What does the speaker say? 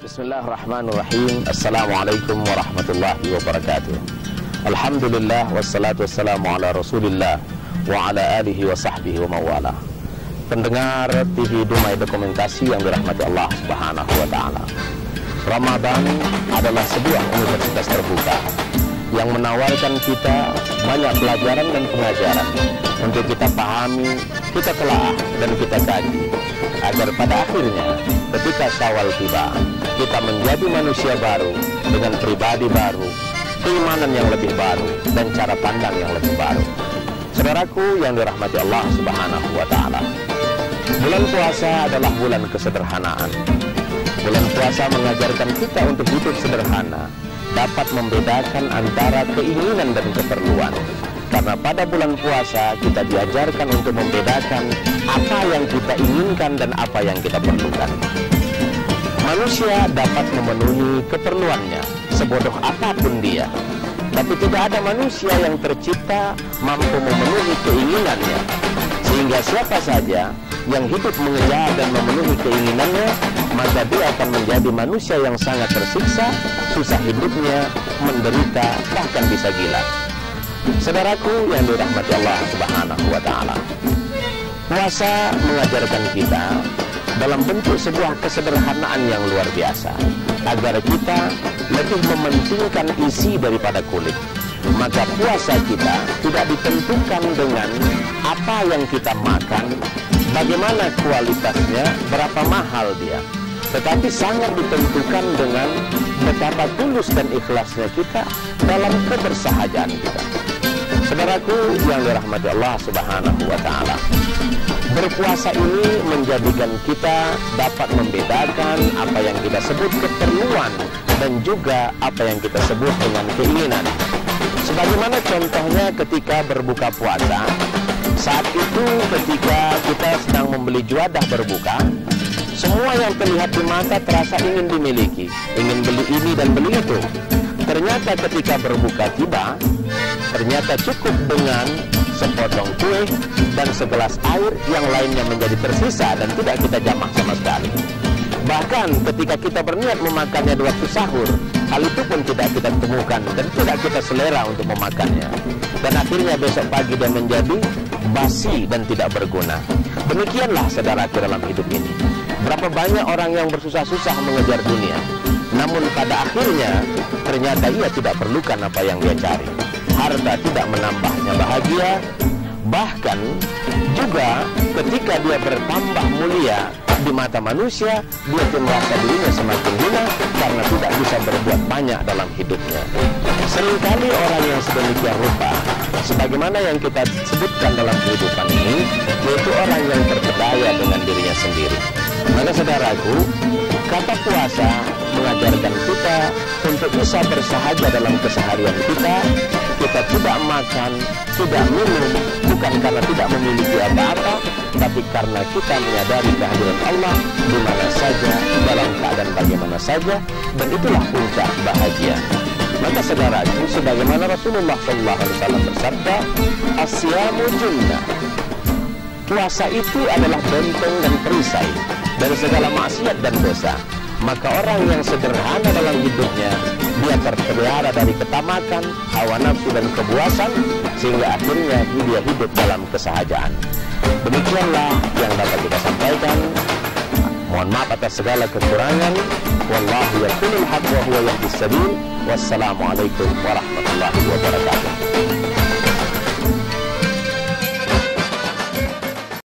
Bismillahirrahmanirrahim. Assalamualaikum warahmatullahi wabarakatuh. Alhamdulillah wassalatu wassalamu ala rasulillah wa ala alihi wa sahbihi wa mawala. Pendengar TV Dumai Dokumentasi yang dirahmati Allah subhanahu wa ta'ala, Ramadan adalah sebuah universitas terbuka yang menawarkan kita banyak pelajaran dan pengajaran untuk kita pahami, kita telaah dan kita kaji, agar pada akhirnya ketika Syawal tiba, kita menjadi manusia baru dengan pribadi baru, keimanan yang lebih baru, dan cara pandang yang lebih baru. Saudaraku yang dirahmati Allah subhanahu wa ta'ala, bulan puasa adalah bulan kesederhanaan. Bulan puasa mengajarkan kita untuk hidup sederhana, dapat membedakan antara keinginan dan keperluan. Karena pada bulan puasa kita diajarkan untuk membedakan apa yang kita inginkan dan apa yang kita perlukan. Manusia dapat memenuhi keperluannya sebodoh apapun dia, tapi tidak ada manusia yang tercipta mampu memenuhi keinginannya. Sehingga siapa saja yang hidup mengejar dan memenuhi keinginannya, maka dia akan menjadi manusia yang sangat tersiksa, susah hidupnya, menderita, bahkan bisa gila. Saudaraku yang dirahmati Allah subhanahu wa ta'ala, puasa mengajarkan kita dalam bentuk sebuah kesederhanaan yang luar biasa, agar kita lebih mementingkan isi daripada kulit. Maka puasa kita tidak ditentukan dengan apa yang kita makan, bagaimana kualitasnya, berapa mahal dia, tetapi sangat ditentukan dengan betapa tulus dan ikhlasnya kita dalam kebersahajaan kita. Saudaraku yang dirahmati Allah subhanahu wa ta'ala, berpuasa ini menjadikan kita dapat membedakan apa yang kita sebut keperluan dan juga apa yang kita sebut dengan keinginan. Sebagaimana contohnya ketika berbuka puasa, saat itu ketika kita sedang membeli juadah berbuka, semua yang terlihat di mata terasa ingin dimiliki, ingin beli ini dan beli itu. Ternyata ketika berbuka tiba, ternyata cukup dengan sepotong kue dan segelas air, yang lainnya menjadi tersisa dan tidak kita jamah sama sekali. Bahkan ketika kita berniat memakannya di waktu sahur, hal itu pun tidak kita temukan dan tidak kita selera untuk memakannya. Dan akhirnya besok pagi dia menjadi basi dan tidak berguna. Demikianlah saudaraku dalam hidup ini. Berapa banyak orang yang bersusah-susah mengejar dunia, namun pada akhirnya ternyata ia tidak perlukan apa yang dia cari. Harta tidak menambahnya bahagia, bahkan juga ketika dia bertambah mulia di mata manusia, dia pun merasa dirinya semakin hina karena tidak bisa berbuat banyak dalam hidupnya. Seringkali orang yang sedemikian rupa, sebagaimana yang kita sebutkan dalam kehidupan ini, yaitu orang yang terpedaya dengan dirinya sendiri. Maka saudaraku, kata puasa mengajarkan kita untuk bisa bersahaja dalam keseharian kita. Kita tidak makan, tidak minum, bukan karena tidak memiliki apa-apa, tapi karena kita menyadari kehadiran Allah di mana saja, dalam keadaan bagaimana saja, dan itulah puncak bahagia. Maka saudaraku, sebagaimana Rasulullah SAW bersabda, "As-siyamu junnah." Puasa itu adalah benteng dan perisai dari segala maksiat dan dosa. Maka orang yang sederhana dalam hidupnya, dia terpelihara dari ketamakan, hawa nafsu dan kebuasan, sehingga akhirnya dia hidup dalam kesahajaan. Demikianlah yang dapat kita sampaikan. Mohon maaf atas segala kekurangan. Wallahu yaqulul haqq wa huwa yahdis sabil. Wassalamualaikum warahmatullahi wabarakatuh.